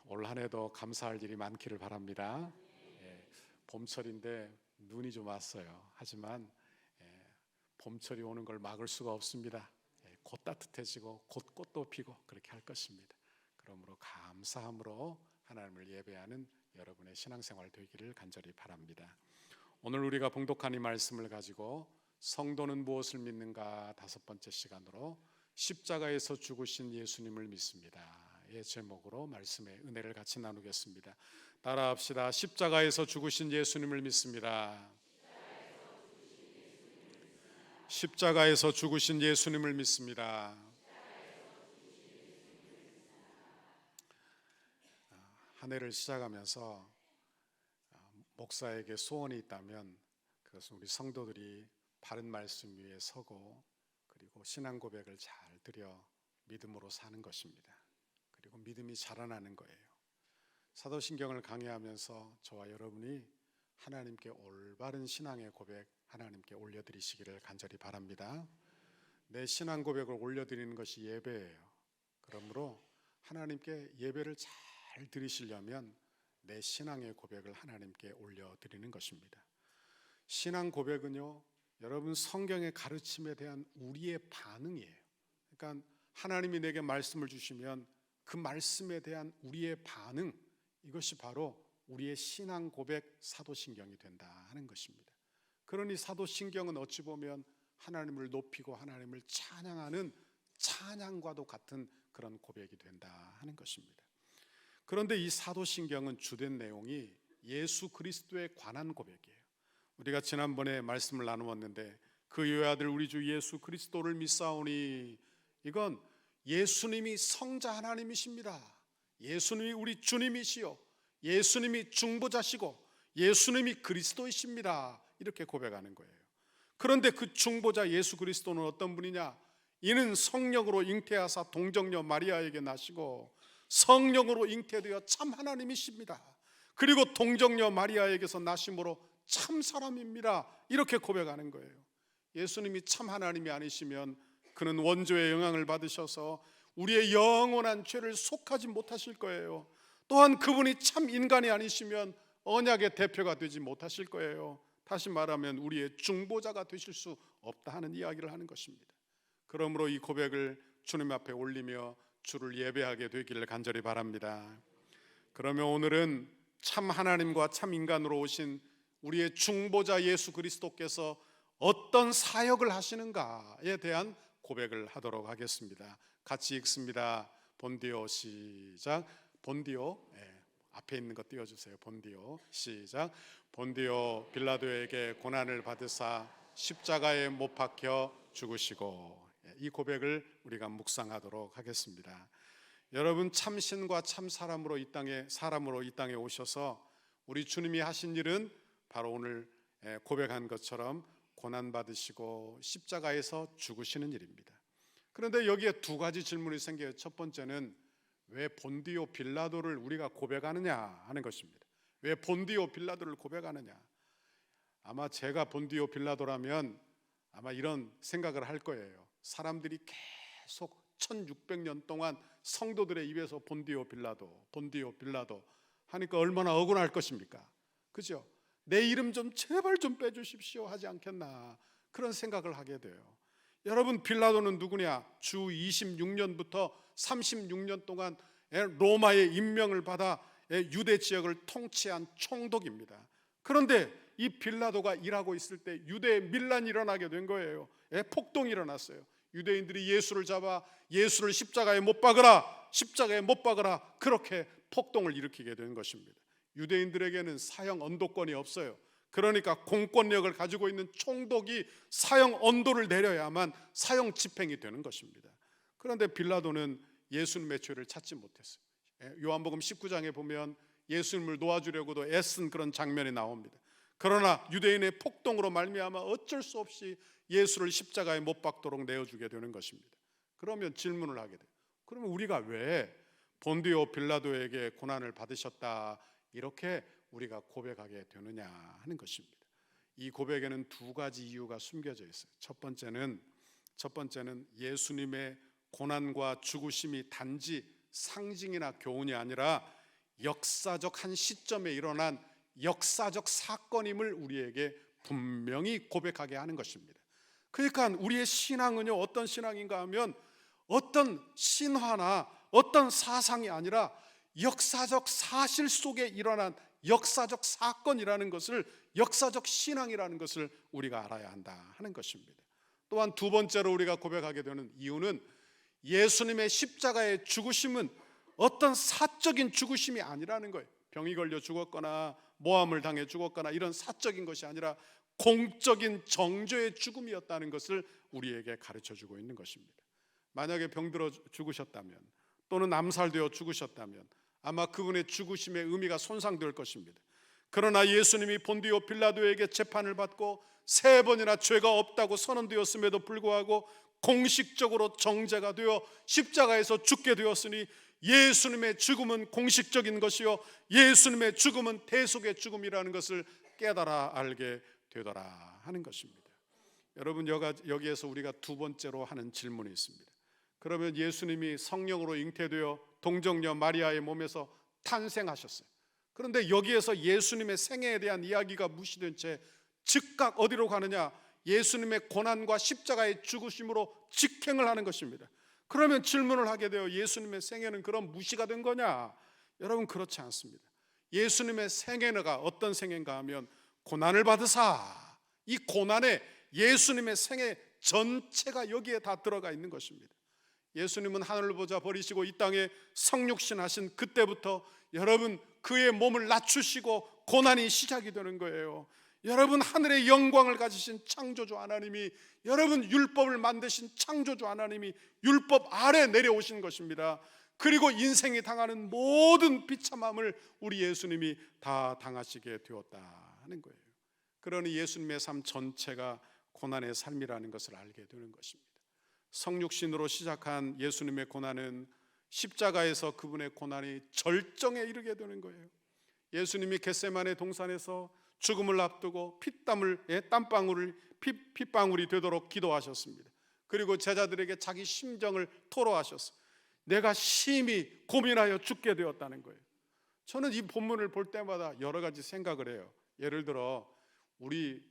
올 한 해도 감사할 일이 많기를 바랍니다. 봄철인데 눈이 좀 왔어요. 하지만 봄철이 오는 걸 막을 수가 없습니다. 곧 따뜻해지고 곧 꽃도 피고 그렇게 할 것입니다. 그러므로 감사함으로 하나님을 예배하는 여러분의 신앙생활 되기를 간절히 바랍니다. 오늘 우리가 봉독한 이 말씀을 가지고 성도는 무엇을 믿는가 5번째 시간으로 십자가에서 죽으신 예수님을 믿습니다. 의 제목으로 말씀의 은혜를 같이 나누겠습니다. 따라합시다. 십자가에서 죽으신 예수님을 믿습니다. 십자가에서 죽으신 예수님을 믿습니다. 한 해를 시작하면서 목사에게 소원이 있다면 그것은 우리 성도들이 바른 말씀 위에 서고 그리고 신앙 고백을 잘 드려 믿음으로 사는 것입니다. 그리고 믿음이 자라나는 거예요. 사도신경을 강의하면서 저와 여러분이 하나님께 올바른 신앙의 고백 하나님께 올려드리시기를 간절히 바랍니다. 내 신앙 고백을 올려드리는 것이 예배예요. 그러므로 하나님께 예배를 잘 드리시려면 내 신앙의 고백을 하나님께 올려드리는 것입니다. 신앙 고백은요, 여러분 성경의 가르침에 대한 우리의 반응이에요. 그러니까 하나님이 내게 말씀을 주시면 그 말씀에 대한 우리의 반응, 이것이 바로 우리의 신앙 고백 사도신경이 된다 하는 것입니다. 그러니 사도신경은 어찌 보면 하나님을 높이고 하나님을 찬양하는 찬양과도 같은 그런 고백이 된다 하는 것입니다. 그런데 이 사도신경은 주된 내용이 예수 그리스도에 관한 고백이에요. 우리가 지난번에 말씀을 나누었는데 그 외아들 우리 주 예수 그리스도를 믿사오니, 이건 예수님이 성자 하나님이십니다. 예수님이 우리 주님이시요 예수님이 중보자시고 예수님이 그리스도이십니다. 이렇게 고백하는 거예요. 그런데 그 중보자 예수 그리스도는 어떤 분이냐? 이는 성령으로 잉태하사 동정녀 마리아에게 나시고 성령으로 잉태되어 참 하나님이십니다. 그리고 동정녀 마리아에게서 나심으로 참 사람입니다. 이렇게 고백하는 거예요. 예수님이 참 하나님이 아니시면 그는 원조의 영향을 받으셔서 우리의 영원한 죄를 속하지 못하실 거예요. 또한 그분이 참 인간이 아니시면 언약의 대표가 되지 못하실 거예요. 다시 말하면 우리의 중보자가 되실 수 없다 하는 이야기를 하는 것입니다. 그러므로 이 고백을 주님 앞에 올리며 주를 예배하게 되기를 간절히 바랍니다. 그러면 오늘은 참 하나님과 참 인간으로 오신 우리의 중보자 예수 그리스도께서 어떤 사역을 하시는가에 대한 고백을 하도록 하겠습니다. 같이 읽습니다. 본디오 시작. 본디오 앞에 있는 거 띄워주세요. 본디오 시작. 본디오 빌라도에게 고난을 받으사 십자가에 못 박혀 죽으시고. 이 고백을 우리가 묵상하도록 하겠습니다. 여러분, 참신과 참 사람으로 이 땅에 오셔서 우리 주님이 하신 일은 바로 오늘 고백한 것처럼 고난 받으시고 십자가에서 죽으시는 일입니다. 그런데 여기에 두 가지 질문이 생겨요. 첫 번째는 왜 본디오 빌라도를 우리가 고백하느냐 하는 것입니다. 왜 본디오 빌라도를 고백하느냐? 아마 제가 본디오 빌라도라면 아마 이런 생각을 할 거예요. 사람들이 계속 1600년 동안 성도들의 입에서 본디오 빌라도 하니까 얼마나 억울할 것입니까? 그죠? 내 이름 좀 제발 좀 빼주십시오 하지 않겠나, 그런 생각을 하게 돼요. 여러분, 빌라도는 누구냐? 주 26년부터 36년 동안 로마의 임명을 받아 유대 지역을 통치한 총독입니다. 그런데 이 빌라도가 일하고 있을 때 유대의 밀란이 일어나게 된 거예요. 폭동이 일어났어요. 유대인들이 예수를 잡아 예수를 십자가에 못 박으라, 그렇게 폭동을 일으키게 된 것입니다. 유대인들에게는 사형 언도권이 없어요. 그러니까 공권력을 가지고 있는 총독이 사형 언도를 내려야만 사형 집행이 되는 것입니다. 그런데 빌라도는 예수님의 죄를 찾지 못했어요. 요한복음 19장에 보면 예수님을 놓아주려고도 애쓴 그런 장면이 나옵니다. 그러나 유대인의 폭동으로 말미암아 어쩔 수 없이 예수를 십자가에 못 박도록 내어주게 되는 것입니다. 그러면 질문을 하게 돼요. 그러면 우리가 왜 본디오 빌라도에게 고난을 받으셨다 이렇게 우리가 고백하게 되느냐 하는 것입니다. 이 고백에는 두 가지 이유가 숨겨져 있어요. 첫 번째는 예수님의 고난과 죽으심이 단지 상징이나 교훈이 아니라 역사적 한 시점에 일어난 역사적 사건임을 우리에게 분명히 고백하게 하는 것입니다. 그러니까 우리의 신앙은요, 어떤 신앙인가 하면 어떤 신화나 어떤 사상이 아니라 역사적 사실 속에 일어난 역사적 사건이라는 것을, 역사적 신앙이라는 것을 우리가 알아야 한다 하는 것입니다. 또한 두 번째로 우리가 고백하게 되는 이유는 예수님의 십자가의 죽으심은 어떤 사적인 죽으심이 아니라는 거예요. 병이 걸려 죽었거나 모함을 당해 죽었거나 이런 사적인 것이 아니라 공적인 정죄의 죽음이었다는 것을 우리에게 가르쳐주고 있는 것입니다. 만약에 병들어 죽으셨다면 또는 암살되어 죽으셨다면 아마 그분의 죽으심의 의미가 손상될 것입니다. 그러나 예수님이 본디오 빌라도에게 재판을 받고 3번이나 죄가 없다고 선언되었음에도 불구하고 공식적으로 정죄가 되어 십자가에서 죽게 되었으니 예수님의 죽음은 공식적인 것이요 예수님의 죽음은 대속의 죽음이라는 것을 깨달아 알게 되더라 하는 것입니다. 여러분, 여기에서 우리가 두 번째로 하는 질문이 있습니다. 그러면 예수님이 성령으로 잉태되어 동정녀 마리아의 몸에서 탄생하셨어요. 그런데 여기에서 예수님의 생애에 대한 이야기가 무시된 채 즉각 어디로 가느냐? 예수님의 고난과 십자가의 죽으심으로 직행을 하는 것입니다. 그러면 질문을 하게 되어 예수님의 생애는 그럼 무시가 된 거냐? 여러분, 그렇지 않습니다. 예수님의 생애가 어떤 생애인가 하면 고난을 받으사, 이 고난에 예수님의 생애 전체가 여기에 다 들어가 있는 것입니다. 예수님은 하늘을 보자 버리시고 이 땅에 성육신 하신 그때부터 여러분 그의 몸을 낮추시고 고난이 시작이 되는 거예요. 여러분, 하늘의 영광을 가지신 창조주 하나님이, 여러분 율법을 만드신 창조주 하나님이 율법 아래 내려오신 것입니다. 그리고 인생이 당하는 모든 비참함을 우리 예수님이 다 당하시게 되었다 하는 거예요. 그러니 예수님의 삶 전체가 고난의 삶이라는 것을 알게 되는 것입니다. 성육신으로 시작한 예수님의 고난은 십자가에서 그분의 고난이 절정에 이르게 되는 거예요. 예수님이 겟세마네 동산에서 죽음을 앞두고 핏방울이 되도록 기도하셨습니다. 그리고 제자들에게 자기 심정을 토로하셨어요. 내가 심히 고민하여 죽게 되었다는 거예요. 저는 이 본문을 볼 때마다 여러 가지 생각을 해요. 예를 들어 우리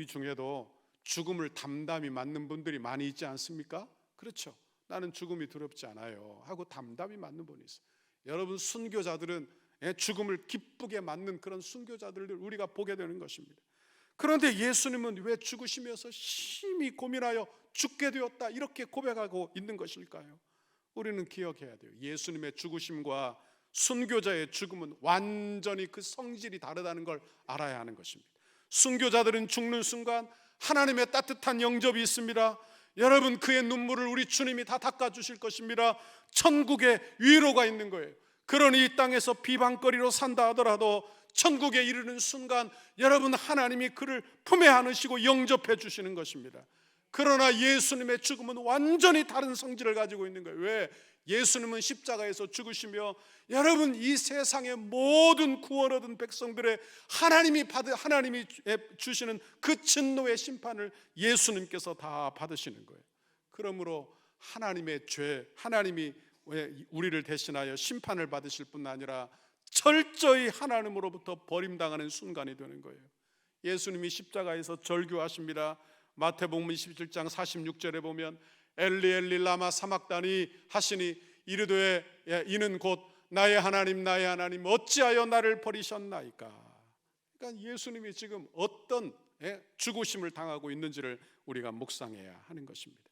중에도 죽음을 담담히 맞는 분들이 많이 있지 않습니까? 그렇죠. 나는 죽음이 두렵지 않아요 하고 담담히 맞는 분이 있어요. 여러분, 순교자들은 죽음을 기쁘게 맞는 그런 순교자들을 우리가 보게 되는 것입니다. 그런데 예수님은 왜 죽으시면서 심히 고민하여 죽게 되었다 이렇게 고백하고 있는 것일까요? 우리는 기억해야 돼요. 예수님의 죽으심과 순교자의 죽음은 완전히 그 성질이 다르다는 걸 알아야 하는 것입니다. 순교자들은 죽는 순간 하나님의 따뜻한 영접이 있습니다. 여러분, 그의 눈물을 우리 주님이 다 닦아주실 것입니다. 천국에 위로가 있는 거예요. 그러니 이 땅에서 비방거리로 산다 하더라도 천국에 이르는 순간 여러분, 하나님이 그를 품에 안으시고 영접해 주시는 것입니다. 그러나 예수님의 죽음은 완전히 다른 성질을 가지고 있는 거예요. 왜? 예수님은 십자가에서 죽으시며 여러분, 이 세상의 모든 구원 얻은 백성들의 하나님이 주시는 그 진노의 심판을 예수님께서 다 받으시는 거예요. 그러므로 하나님의 죄, 하나님이 우리를 대신하여 심판을 받으실 뿐 아니라 철저히 하나님으로부터 버림당하는 순간이 되는 거예요. 예수님이 십자가에서 절규하십니다. 마태복음 27장 46절에 보면 엘리 엘리 라마 사막다니 하시니 이르되 이는 곧 나의 하나님 나의 하나님 어찌하여 나를 버리셨나이까. 그러니까 예수님이 지금 어떤 죽으심을 당하고 있는지를 우리가 묵상해야 하는 것입니다.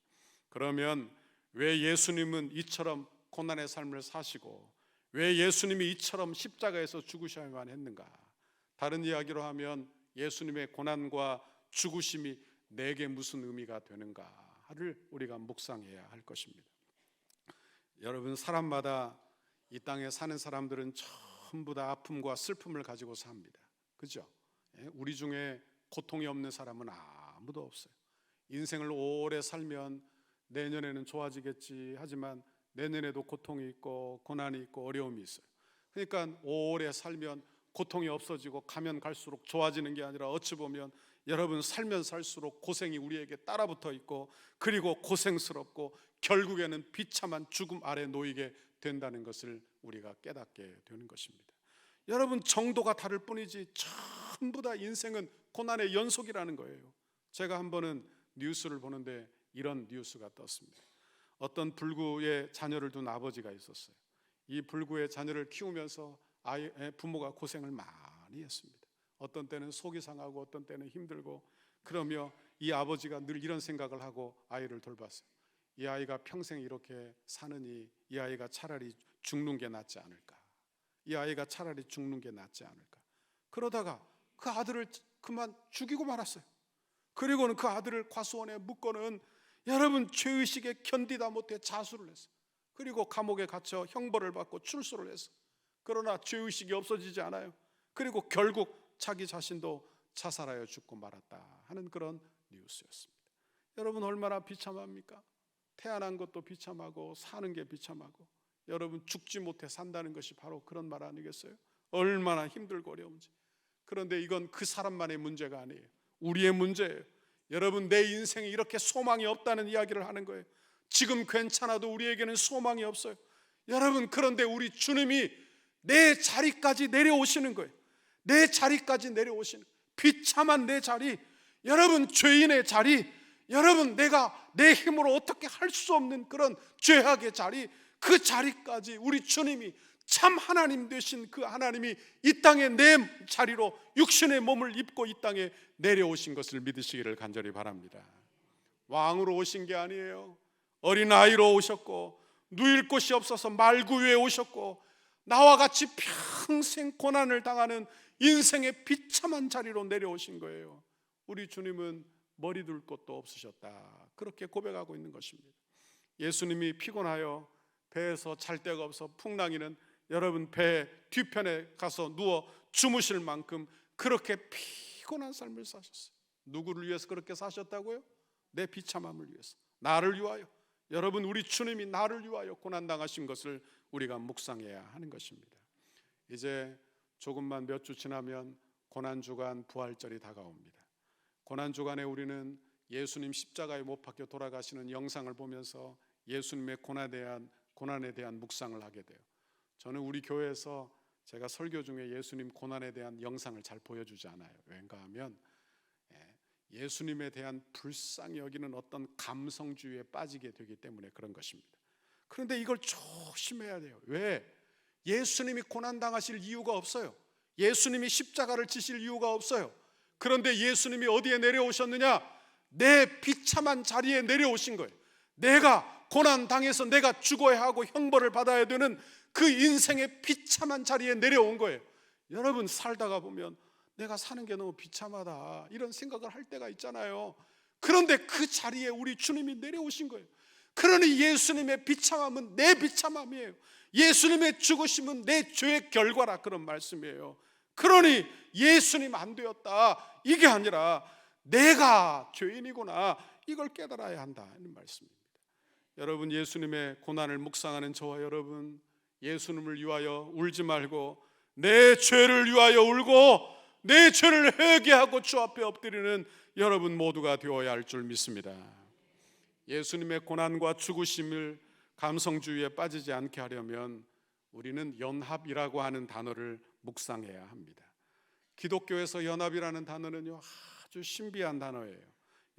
그러면 왜 예수님은 이처럼 고난의 삶을 사시고 왜 예수님이 이처럼 십자가에서 죽으셔야만 했는가? 다른 이야기로 하면 예수님의 고난과 죽으심이 내게 무슨 의미가 되는가를 우리가 묵상해야 할 것입니다. 여러분, 사람마다 이 땅에 사는 사람들은 전부 다 아픔과 슬픔을 가지고 삽니다. 그죠? 우리 중에 고통이 없는 사람은 아무도 없어요. 인생을 오래 살면 내년에는 좋아지겠지 하지만 내년에도 고통이 있고 고난이 있고 어려움이 있어요. 그러니까 오래 살면 고통이 없어지고 가면 갈수록 좋아지는 게 아니라 어찌 보면 여러분, 살면 살수록 고생이 우리에게 따라붙어 있고 그리고 고생스럽고 결국에는 비참한 죽음 아래 놓이게 된다는 것을 우리가 깨닫게 되는 것입니다. 여러분, 정도가 다를 뿐이지 전부 다 인생은 고난의 연속이라는 거예요. 제가 한 번은 뉴스를 보는데 이런 뉴스가 떴습니다. 어떤 불구의 자녀를 둔 아버지가 있었어요. 이 불구의 자녀를 키우면서 부모가 고생을 많이 했습니다. 어떤 때는 속이 상하고 어떤 때는 힘들고, 그러며 이 아버지가 늘 이런 생각을 하고 아이를 돌봤어요. 이 아이가 평생 이렇게 사느니 이 아이가 차라리 죽는 게 낫지 않을까, 이 아이가 차라리 죽는 게 낫지 않을까. 그러다가 그 아들을 그만 죽이고 말았어요. 그리고는 그 아들을 과수원에 묶고는 여러분 죄의식에 견디다 못해 자수를 했어요. 그리고 감옥에 갇혀 형벌을 받고 출소를 했어요. 그러나 죄의식이 없어지지 않아요. 그리고 결국 자기 자신도 자살하여 죽고 말았다 하는 그런 뉴스였습니다. 여러분, 얼마나 비참합니까? 태어난 것도 비참하고 사는 게 비참하고, 여러분 죽지 못해 산다는 것이 바로 그런 말 아니겠어요? 얼마나 힘들고 어려운지. 그런데 이건 그 사람만의 문제가 아니에요. 우리의 문제예요. 여러분, 내 인생에 이렇게 소망이 없다는 이야기를 하는 거예요. 지금 괜찮아도 우리에게는 소망이 없어요. 여러분, 그런데 우리 주님이 내 자리까지 내려오시는 거예요. 내 자리까지 내려오시는, 비참한 내 자리, 여러분 죄인의 자리, 여러분 내가 내 힘으로 어떻게 할 수 없는 그런 죄악의 자리, 그 자리까지 우리 주님이, 참 하나님 되신 그 하나님이 이 땅에 내 자리로 육신의 몸을 입고 이 땅에 내려오신 것을 믿으시기를 간절히 바랍니다. 왕으로 오신 게 아니에요. 어린아이로 오셨고, 누일 곳이 없어서 말구유에 오셨고, 나와 같이 평생 고난을 당하는 인생의 비참한 자리로 내려오신 거예요. 우리 주님은 머리 둘 곳도 없으셨다, 그렇게 고백하고 있는 것입니다. 예수님이 피곤하여 배에서 잘 데가 없어 풍랑이는 여러분 배 뒤편에 가서 누워 주무실 만큼 그렇게 피곤한 삶을 사셨어요. 누구를 위해서 그렇게 사셨다고요? 내 비참함을 위해서, 나를 위하여. 여러분, 우리 주님이 나를 위하여 고난당하신 것을 우리가 묵상해야 하는 것입니다. 이제 조금만 몇 주 지나면 고난주간 부활절이 다가옵니다. 고난주간에 우리는 예수님 십자가에 못 박혀 돌아가시는 영상을 보면서 예수님의 고난에 대한 묵상을 하게 돼요. 저는 우리 교회에서 제가 설교 중에 예수님 고난에 대한 영상을 잘 보여주지 않아요. 왜인가 하면 예수님에 대한 불쌍히 여기는 어떤 감성주의에 빠지게 되기 때문에 그런 것입니다. 그런데 이걸 조심해야 돼요. 왜? 예수님이 고난당하실 이유가 없어요. 예수님이 십자가를 지실 이유가 없어요. 그런데 예수님이 어디에 내려오셨느냐? 내 비참한 자리에 내려오신 거예요. 내가 고난당해서 내가 죽어야 하고 형벌을 받아야 되는 그 인생의 비참한 자리에 내려온 거예요. 여러분, 살다가 보면 내가 사는 게 너무 비참하다 이런 생각을 할 때가 있잖아요. 그런데 그 자리에 우리 주님이 내려오신 거예요. 그러니 예수님의 비참함은 내 비참함이에요. 예수님의 죽으심은 내 죄의 결과라, 그런 말씀이에요. 그러니 예수님 안 되었다 이게 아니라 내가 죄인이구나, 이걸 깨달아야 한다는 말씀입니다. 여러분, 예수님의 고난을 묵상하는 저와 여러분, 예수님을 위하여 울지 말고 내 죄를 위하여 울고 내 죄를 회개하고 주 앞에 엎드리는 여러분 모두가 되어야 할 줄 믿습니다. 예수님의 고난과 죽으심을 감성주의에 빠지지 않게 하려면 우리는 연합이라고 하는 단어를 묵상해야 합니다. 기독교에서 연합이라는 단어는요, 아주 신비한 단어예요.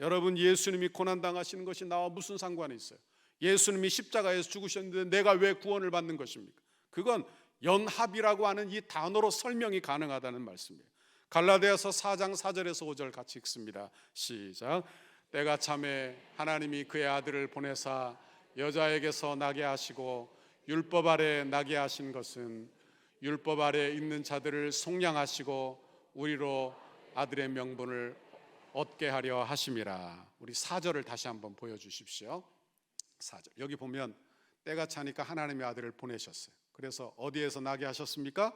여러분, 예수님이 고난당하시는 것이 나와 무슨 상관이 있어요? 예수님이 십자가에서 죽으셨는데 내가 왜 구원을 받는 것입니까? 그건 연합이라고 하는 이 단어로 설명이 가능하다는 말씀이에요. 갈라디아서 4장 4절에서 5절 같이 읽습니다. 시작. 때가 참에 하나님이 그의 아들을 보내사 여자에게서 나게 하시고 율법 아래 나게 하신 것은 율법 아래 있는 자들을 속량하시고 우리로 아들의 명분을 얻게 하려 하심이라. 우리 4절을 다시 한번 보여주십시오. 4절. 여기 보면 때가 차니까 하나님의 아들을 보내셨어요. 그래서 어디에서 나게 하셨습니까?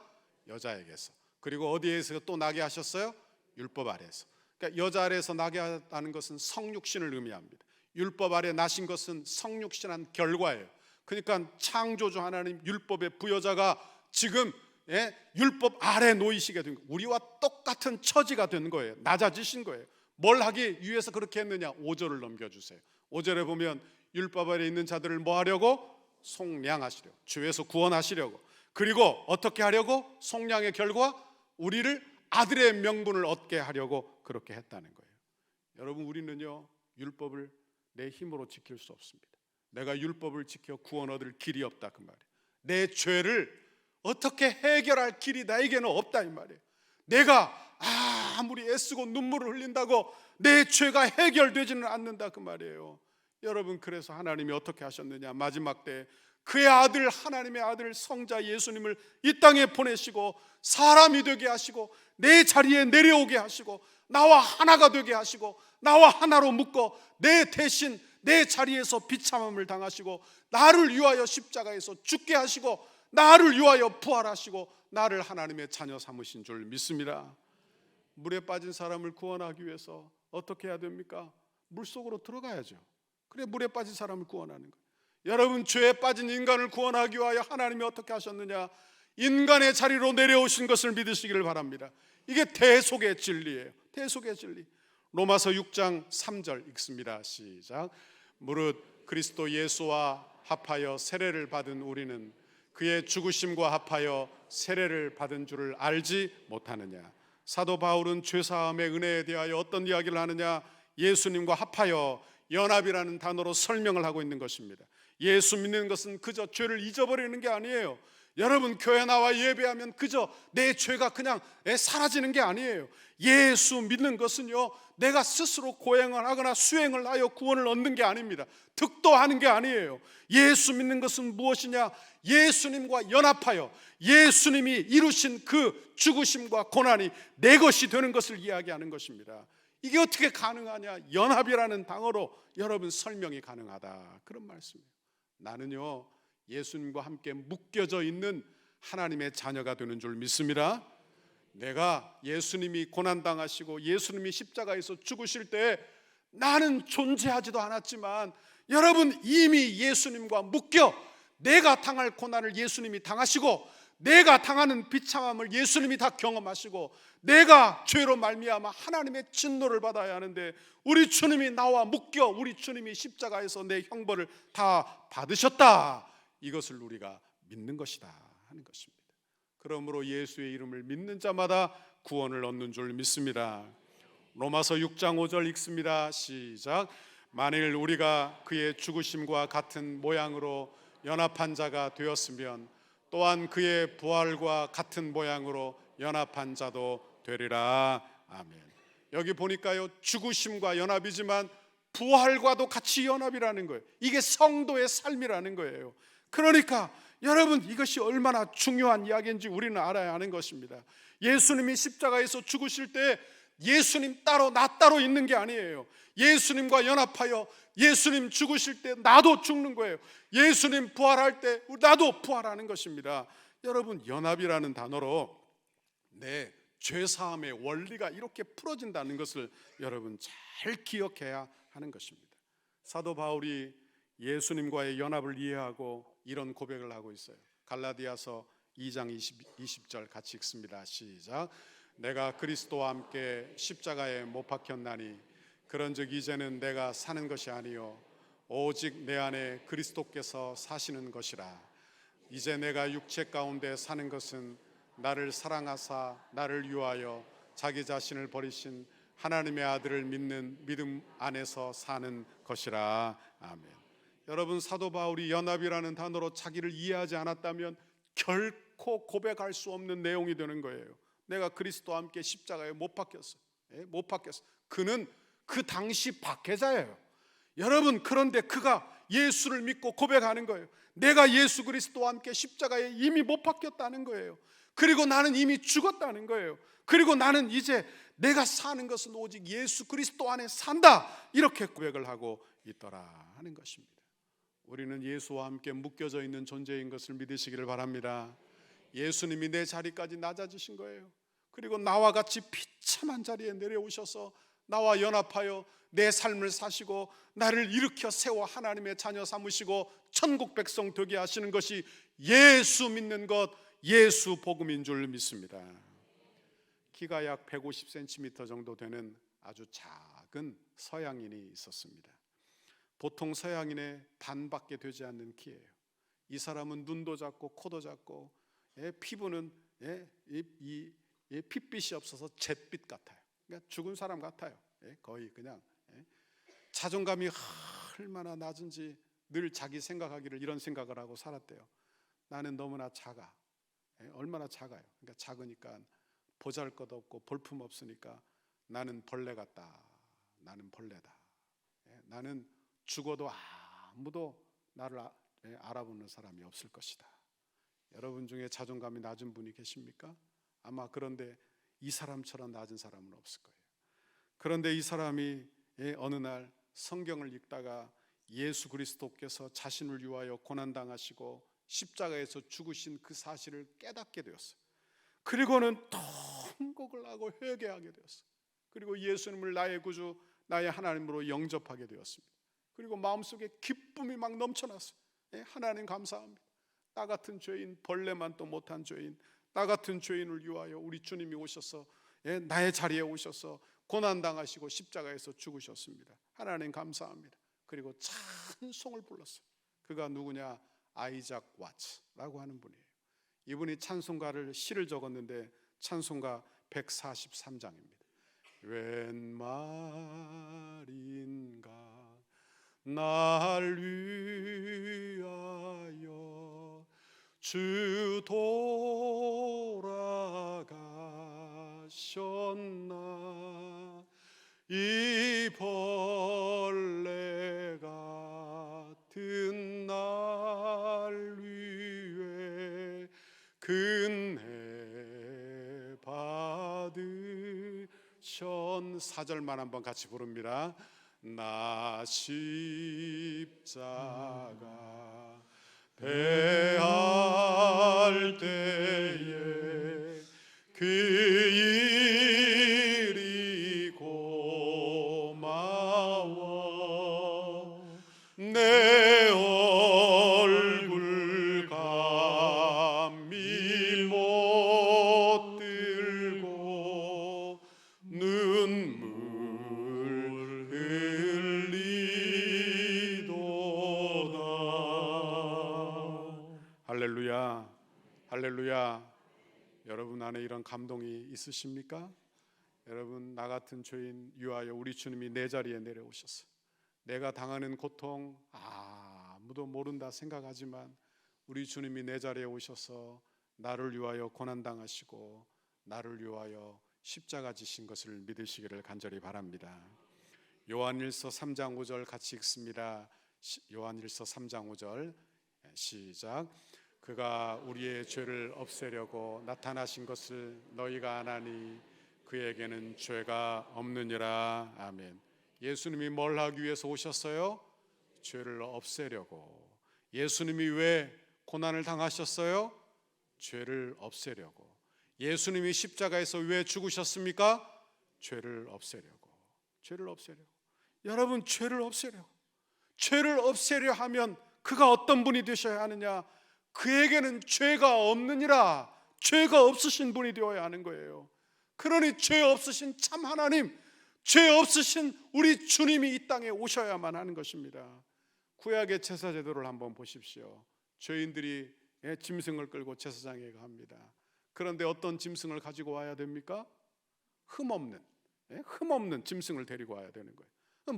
여자에게서. 그리고 어디에서 또 나게 하셨어요? 율법 아래에서. 그러니까 여자 아래에서 나게 하다는 것은 성육신을 의미합니다. 율법 아래 나신 것은 성육신한 결과예요. 그러니까 창조주 하나님 율법의 부여자가 지금 율법 아래 놓이시게 된 거예요. 우리와 똑같은 처지가 된 거예요. 낮아지신 거예요. 뭘 하기 위해서 그렇게 했느냐? 5절을 넘겨주세요. 5절에 보면 율법 아래 있는 자들을 뭐 하려고? 속량하시려고, 죄에서 구원하시려고. 그리고 어떻게 하려고? 속량의 결과 우리를 아들의 명분을 얻게 하려고 그렇게 했다는 거예요. 여러분, 우리는요, 율법을 내 힘으로 지킬 수 없습니다. 내가 율법을 지켜 구원 얻을 길이 없다, 그 말이에요. 내 죄를 어떻게 해결할 길이 나에게는 없다, 이 말이에요. 내가 아무리 애쓰고 눈물을 흘린다고 내 죄가 해결되지는 않는다, 그 말이에요. 여러분, 그래서 하나님이 어떻게 하셨느냐? 마지막 때 그의 아들, 하나님의 아들 성자 예수님을 이 땅에 보내시고 사람이 되게 하시고 내 자리에 내려오게 하시고 나와 하나가 되게 하시고 나와 하나로 묶어 내 대신 내 자리에서 비참함을 당하시고 나를 위하여 십자가에서 죽게 하시고 나를 위하여 부활하시고 나를 하나님의 자녀 삼으신 줄 믿습니다. 물에 빠진 사람을 구원하기 위해서 어떻게 해야 됩니까? 물속으로 들어가야죠. 그래 물에 빠진 사람을 구원하는 거예요. 여러분, 죄에 빠진 인간을 구원하기 위하여 하나님이 어떻게 하셨느냐? 인간의 자리로 내려오신 것을 믿으시기를 바랍니다. 이게 대속의 진리예요. 대속의 진리. 로마서 6장 3절 읽습니다. 시작. 무릇 그리스도 예수와 합하여 세례를 받은 우리는 그의 죽으심과 합하여 세례를 받은 줄을 알지 못하느냐? 사도 바울은 죄사함의 은혜에 대하여 어떤 이야기를 하느냐? 예수님과 합하여 연합이라는 단어로 설명을 하고 있는 것입니다. 예수 믿는 것은 그저 죄를 잊어버리는 게 아니에요. 여러분, 교회 나와 예배하면 그저 내 죄가 그냥 사라지는 게 아니에요. 예수 믿는 것은요, 내가 스스로 고행을 하거나 수행을 하여 구원을 얻는 게 아닙니다. 득도하는 게 아니에요. 예수 믿는 것은 무엇이냐? 예수님과 연합하여 예수님이 이루신 그 죽으심과 고난이 내 것이 되는 것을 이야기하는 것입니다. 이게 어떻게 가능하냐? 연합이라는 단어로 여러분 설명이 가능하다, 그런 말씀이에요. 나는요, 예수님과 함께 묶여져 있는 하나님의 자녀가 되는 줄 믿습니다. 내가 예수님이 고난당하시고 예수님이 십자가에서 죽으실 때 나는 존재하지도 않았지만 여러분, 이미 예수님과 묶여 내가 당할 고난을 예수님이 당하시고 내가 당하는 비참함을 예수님이 다 경험하시고 내가 죄로 말미암아 하나님의 진노를 받아야 하는데 우리 주님이 나와 묶여 우리 주님이 십자가에서 내 형벌을 다 받으셨다, 이것을 우리가 믿는 것이다 하는 것입니다. 그러므로 예수의 이름을 믿는 자마다 구원을 얻는 줄 믿습니다. 로마서 6장 5절 읽습니다. 시작. 만일 우리가 그의 죽으심과 같은 모양으로 연합한 자가 되었으면 또한 그의 부활과 같은 모양으로 연합한 자도 되리라. 아멘. 여기 보니까요, 죽으심과 연합이지만 부활과도 같이 연합이라는 거예요. 이게 성도의 삶이라는 거예요. 그러니까 여러분, 이것이 얼마나 중요한 이야기인지 우리는 알아야 하는 것입니다. 예수님이 십자가에서 죽으실 때 예수님 따로 나 따로 있는 게 아니에요. 예수님과 연합하여 예수님 죽으실 때 나도 죽는 거예요. 예수님 부활할 때 나도 부활하는 것입니다. 여러분, 연합이라는 단어로 내 죄사함의 원리가 이렇게 풀어진다는 것을 여러분 잘 기억해야 하는 것입니다. 사도 바울이 예수님과의 연합을 이해하고 이런 고백을 하고 있어요. 갈라디아서 2장 20절 같이 읽습니다. 시작. 내가 그리스도와 함께 십자가에 못 박혔나니 그런즉 이제는 내가 사는 것이 아니요 오직 내 안에 그리스도께서 사시는 것이라. 이제 내가 육체 가운데 사는 것은 나를 사랑하사 나를 위하여 자기 자신을 버리신 하나님의 아들을 믿는 믿음 안에서 사는 것이라. 아멘. 여러분, 사도 바울이 연합이라는 단어로 자기를 이해하지 않았다면 결코 고백할 수 없는 내용이 되는 거예요. 내가 그리스도와 함께 십자가에 못 박혔어. 못 박혔어. 그는 그 당시 박해자예요. 여러분, 그런데 그가 예수를 믿고 고백하는 거예요. 내가 예수 그리스도와 함께 십자가에 이미 못 박혔다는 거예요. 그리고 나는 이미 죽었다는 거예요. 그리고 나는 이제 내가 사는 것은 오직 예수 그리스도 안에 산다, 이렇게 고백을 하고 있더라 하는 것입니다. 우리는 예수와 함께 묶여져 있는 존재인 것을 믿으시기를 바랍니다. 예수님이 내 자리까지 낮아지신 거예요. 그리고 나와 같이 비참한 자리에 내려오셔서 나와 연합하여 내 삶을 사시고 나를 일으켜 세워 하나님의 자녀 삼으시고 천국 백성 되게 하시는 것이 예수 믿는 것, 예수 복음인 줄 믿습니다. 키가 약 150cm 정도 되는 아주 작은 서양인이 있었습니다. 보통 서양인의 반밖에 되지 않는 키예요. 이 사람은 눈도 작고 코도 작고 피부는 핏빛이 없어서 잿빛 같아요. 그러니까 죽은 사람 같아요. 거의 그냥 자존감이 얼마나 낮은지 늘 자기 생각하기를 이런 생각을 하고 살았대요. 나는 너무나 작아. 얼마나 작아요. 그러니까 작으니까 보잘것없고 볼품 없으니까 나는 벌레 같다. 나는 벌레다. 나는 죽어도 아무도 나를 알아보는 사람이 없을 것이다. 여러분 중에 자존감이 낮은 분이 계십니까? 아마 그런데 이 사람처럼 낮은 사람은 없을 거예요. 그런데 이 사람이 어느 날 성경을 읽다가 예수 그리스도께서 자신을 위하여 고난당하시고 십자가에서 죽으신 그 사실을 깨닫게 되었어요. 그리고는 통곡을 하고 회개하게 되었어요. 그리고 예수님을 나의 구주, 나의 하나님으로 영접하게 되었습니다. 그리고 마음속에 기쁨이 막 넘쳐났어요. 하나님 감사합니다. 나 같은 죄인, 벌레만 또 못한 죄인, 나 같은 죄인을 위하여 우리 주님이 오셔서 나의 자리에 오셔서 고난당하시고 십자가에서 죽으셨습니다. 하나님 감사합니다. 그리고 찬송을 불렀어요. 그가 누구냐? 아이작 와츠라고 하는 분이에요. 이분이 찬송가를 시를 적었는데 찬송가 143장입니다. 웬 말인가 날 위하여 주 돌아가셨나 이 벌레 같은 날 위해 근혜 받으셨. 4절만 한번 같이 부릅니다. 나 십자가 배할 때에 그 일이 고마워 내 얼굴 감히 못 들고 눈물 할렐루야, 할렐루야. 여러분 안에 이런 감동이 있으십니까? 여러분, 나 같은 죄인 위하여 우리 주님이 내 자리에 내려오셨어요. 내가 당하는 고통 아무도 모른다 생각하지만 우리 주님이 내 자리에 오셔서 나를 위하여 고난당하시고 나를 위하여 십자가 지신 것을 믿으시기를 간절히 바랍니다. 요한일서 3장 5절 같이 읽습니다. 요한일서 3장 5절 시작. 그가 우리의 죄를 없애려고 나타나신 것을 너희가 아나니 그에게는 죄가 없느니라. 아멘. 예수님이 뭘 하기 위해서 오셨어요? 죄를 없애려고. 예수님이 왜 고난을 당하셨어요? 죄를 없애려고. 예수님이 십자가에서 왜 죽으셨습니까? 죄를 없애려고. 죄를 없애려고. 여러분, 죄를 없애려고. 죄를 없애려 하면 그가 어떤 분이 되셔야 하느냐? 그에게는 죄가 없느니라. 죄가 없으신 분이 되어야 하는 거예요. 그러니 죄 없으신 참 하나님, 죄 없으신 우리 주님이 이 땅에 오셔야만 하는 것입니다. 구약의 제사 제도를 한번 보십시오. 죄인들이 짐승을 끌고 제사장에 갑니다. 그런데 어떤 짐승을 가지고 와야 됩니까? 흠없는 짐승을 데리고 와야 되는 거예요.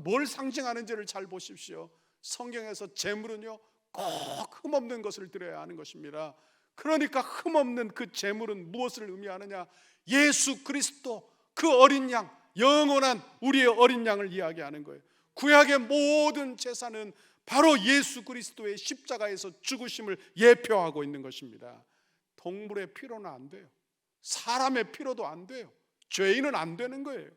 뭘 상징하는지를 잘 보십시오. 성경에서 제물은요 꼭 흠없는 것을 드려야 하는 것입니다. 그러니까 흠없는 그 제물은 무엇을 의미하느냐? 예수 그리스도, 그 어린 양, 영원한 우리의 어린 양을 이야기하는 거예요. 구약의 모든 제사는 바로 예수 그리스도의 십자가에서 죽으심을 예표하고 있는 것입니다. 동물의 피로는 안 돼요. 사람의 피로도 안 돼요. 죄인은 안 되는 거예요.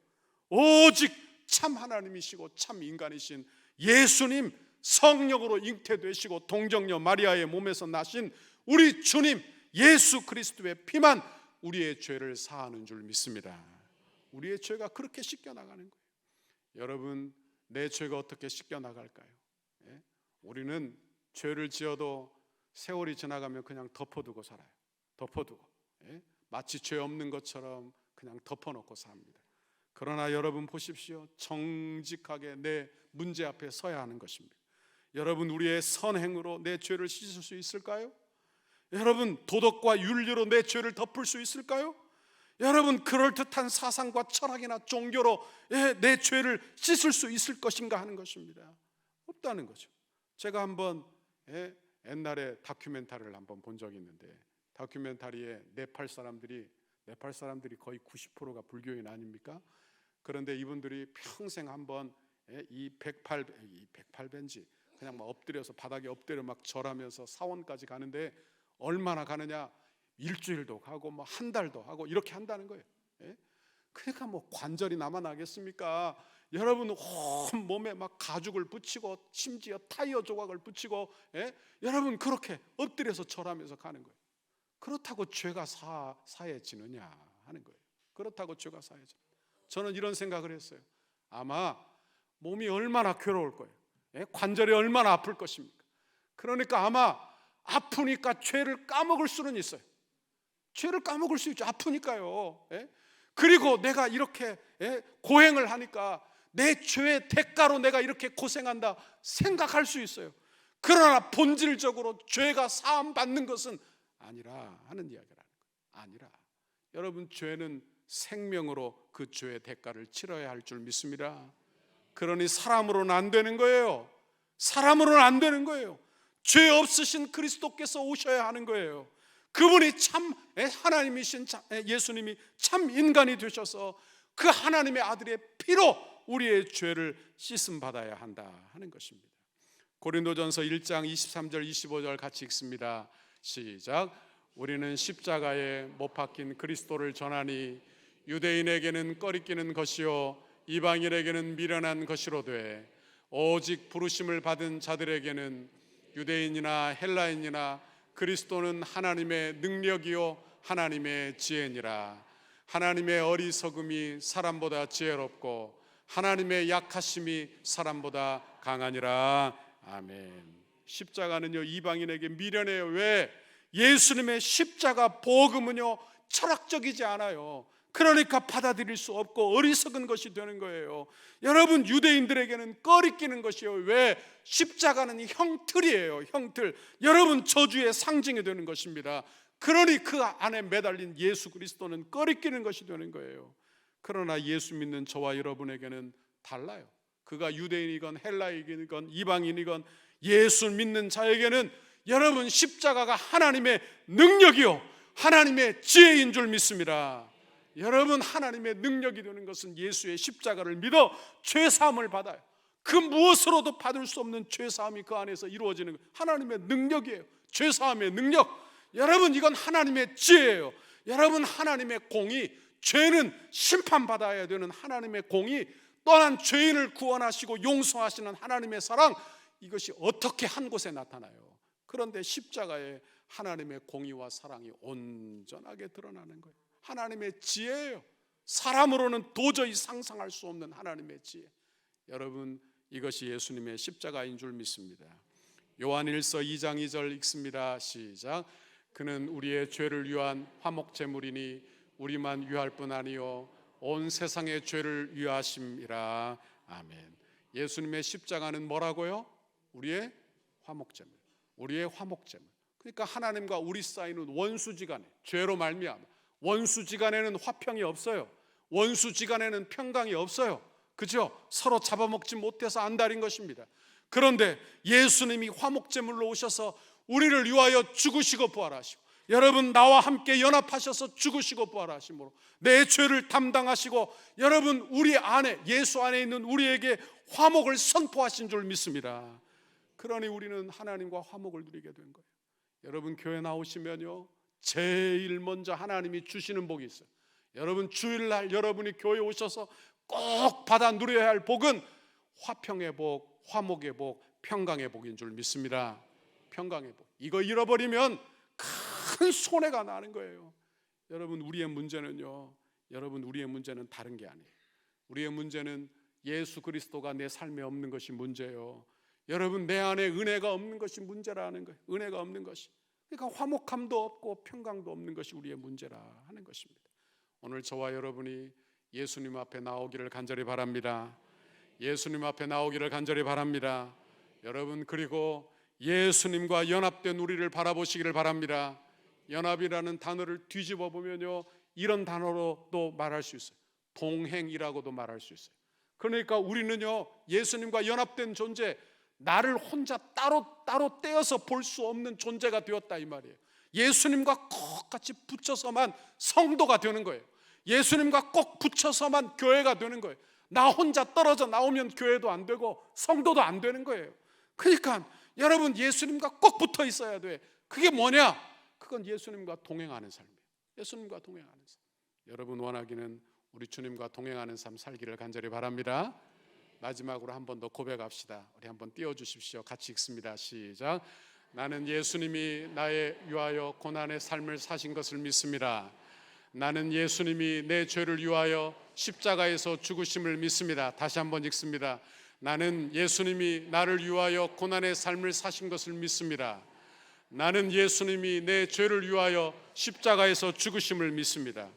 오직 참 하나님이시고 참 인간이신 예수님, 성령으로 잉태되시고 동정녀 마리아의 몸에서 나신 우리 주님 예수 그리스도의 피만 우리의 죄를 사하는 줄 믿습니다. 우리의 죄가 그렇게 씻겨나가는 거예요. 여러분, 내 죄가 어떻게 씻겨나갈까요? 우리는 죄를 지어도 세월이 지나가면 그냥 덮어두고 살아요. 덮어두고 마치 죄 없는 것처럼 그냥 덮어놓고 삽니다. 그러나 여러분 보십시오. 정직하게 내 문제 앞에 서야 하는 것입니다. 여러분, 우리의 선행으로 내 죄를 씻을 수 있을까요? 여러분, 도덕과 윤리로 내 죄를 덮을 수 있을까요? 여러분, 그럴듯한 사상과 철학이나 종교로 내 죄를 씻을 수 있을 것인가 하는 것입니다. 없다는 거죠. 제가 한번 옛날에 다큐멘터리를 한번 본 적이 있는데, 다큐멘터리에 네팔 사람들이 거의 90%가 불교인 아닙니까? 그런데 이분들이 평생 한번 이 108벤지 그냥 막 엎드려서 바닥에 엎드려 막 절하면서 사원까지 가는데, 얼마나 가느냐? 일주일도 가고 뭐 한 달도 하고 이렇게 한다는 거예요. 그러니까 뭐 관절이 남아나겠습니까? 여러분, 온 몸에 막 가죽을 붙이고 심지어 타이어 조각을 붙이고 여러분, 그렇게 엎드려서 절하면서 가는 거예요. 그렇다고 죄가 사해지느냐 하는 거예요. 그렇다고 죄가 사해져. 저는 이런 생각을 했어요. 아마 몸이 얼마나 괴로울 거예요. 관절이 얼마나 아플 것입니까? 그러니까 아마 아프니까 죄를 까먹을 수는 있어요. 죄를 까먹을 수 있죠. 아프니까요. 그리고 내가 이렇게 고행을 하니까 내 죄의 대가로 내가 이렇게 고생한다 생각할 수 있어요. 그러나 본질적으로 죄가 사함 받는 것은 아니라 하는 이야기라는 거예요. 아니라. 여러분, 죄는 생명으로 그 죄의 대가를 치러야 할 줄 믿습니다. 그러니 사람으로는 안 되는 거예요. 사람으로는 안 되는 거예요. 죄 없으신 그리스도께서 오셔야 하는 거예요. 그분이 참 하나님이신 예수님이 참 인간이 되셔서 그 하나님의 아들의 피로 우리의 죄를 씻음 받아야 한다 하는 것입니다. 고린도전서 1장 23절 25절 같이 읽습니다. 시작. 우리는 십자가에 못 박힌 그리스도를 전하니 유대인에게는 꺼리끼는 것이요 이방인에게는 미련한 것이로되 오직 부르심을 받은 자들에게는 유대인이나 헬라인이나 그리스도는 하나님의 능력이요 하나님의 지혜니라. 하나님의 어리석음이 사람보다 지혜롭고 하나님의 약하심이 사람보다 강하니라. 아멘. 십자가는요 이방인에게 미련해요. 왜? 예수님의 십자가 복음은요 철학적이지 않아요. 그러니까 받아들일 수 없고 어리석은 것이 되는 거예요. 여러분, 유대인들에게는 꺼리끼는 것이요. 왜? 십자가는 형틀이에요. 형틀. 여러분, 저주의 상징이 되는 것입니다. 그러니 그 안에 매달린 예수 그리스도는 꺼리끼는 것이 되는 거예요. 그러나 예수 믿는 저와 여러분에게는 달라요. 그가 유대인이건 헬라인이건 이방인이건 예수 믿는 자에게는 여러분, 십자가가 하나님의 능력이요 하나님의 지혜인 줄 믿습니다. 여러분, 하나님의 능력이 되는 것은 예수의 십자가를 믿어 죄사함을 받아요. 그 무엇으로도 받을 수 없는 죄사함이 그 안에서 이루어지는 거예요. 하나님의 능력이에요. 죄사함의 능력. 여러분, 이건 하나님의 지혜예요. 여러분, 하나님의 공의, 죄는 심판받아야 되는 하나님의 공의, 떠난 죄인을 구원하시고 용서하시는 하나님의 사랑, 이것이 어떻게 한 곳에 나타나요? 그런데 십자가에 하나님의 공의와 사랑이 온전하게 드러나는 거예요. 하나님의 지혜예요. 사람으로는 도저히 상상할 수 없는 하나님의 지혜. 여러분, 이것이 예수님의 십자가인 줄 믿습니다. 요한일서 2장 2절 읽습니다. 시작. 그는 우리의 죄를 위한 화목제물이니 우리만 위할 뿐 아니요 온 세상의 죄를 위하심이라. 아멘. 예수님의 십자가는 뭐라고요? 우리의 화목제물. 우리의 화목제물. 그러니까 하나님과 우리 사이는 원수지간에, 죄로 말미암아 원수지간에는 화평이 없어요. 원수지간에는 평강이 없어요. 그죠? 서로 잡아먹지 못해서 안달인 것입니다. 그런데 예수님이 화목제물로 오셔서 우리를 위하여 죽으시고 부활하시고, 여러분, 나와 함께 연합하셔서 죽으시고 부활하심으로 내 죄를 담당하시고, 여러분, 우리 안에, 예수 안에 있는 우리에게 화목을 선포하신 줄 믿습니다. 그러니 우리는 하나님과 화목을 누리게 된 거예요. 여러분, 교회 나오시면요 제일 먼저 하나님이 주시는 복이 있어요. 여러분, 주일날 여러분이 교회 오셔서 꼭 받아 누려야 할 복은 화평의 복, 화목의 복, 평강의 복인 줄 믿습니다. 평강의 복. 이거 잃어버리면 큰 손해가 나는 거예요. 여러분, 우리의 문제는요, 여러분, 우리의 문제는 다른 게 아니에요. 우리의 문제는 예수 그리스도가 내 삶에 없는 것이 문제예요. 여러분, 내 안에 은혜가 없는 것이 문제라는 거예요. 은혜가 없는 것이. 그러니까 화목함도 없고 평강도 없는 것이 우리의 문제라 하는 것입니다. 오늘 저와 여러분이 예수님 앞에 나오기를 간절히 바랍니다. 예수님 앞에 나오기를 간절히 바랍니다. 여러분, 그리고 예수님과 연합된 우리를 바라보시기를 바랍니다. 연합이라는 단어를 뒤집어 보면요, 이런 단어로도 말할 수 있어요. 동행이라고도 말할 수 있어요. 그러니까 우리는요, 예수님과 연합된 존재, 나를 혼자 따로 떼어서 볼 수 없는 존재가 되었다 이 말이에요. 예수님과 꼭 같이 붙여서만 성도가 되는 거예요. 예수님과 꼭 붙여서만 교회가 되는 거예요. 나 혼자 떨어져 나오면 교회도 안 되고 성도도 안 되는 거예요. 그러니까 여러분, 예수님과 꼭 붙어 있어야 돼. 그게 뭐냐? 그건 예수님과 동행하는 삶이에요. 예수님과 동행하는 삶. 여러분 원하기는 우리 주님과 동행하는 삶 살기를 간절히 바랍니다. 마지막으로 한 번 더 고백합시다. 우리 한번 띄워주십시오. 같이 읽습니다. 시작. 나는 예수님이 나의 위하여 고난의 삶을 사신 것을 믿습니다. 나는 예수님이 내 죄를 위하여 십자가에서 죽으심을 믿습니다. 다시 한번 읽습니다. 나는 예수님이 나를 위하여 고난의 삶을 사신 것을 믿습니다. 나는 예수님이 내 죄를 위하여 십자가에서 죽으심을 믿습니다.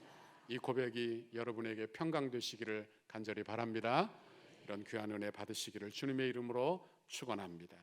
이 고백이 여러분에게 평강되시기를 간절히 바랍니다. 이런 귀한 은혜 받으시기를 주님의 이름으로 축원합니다.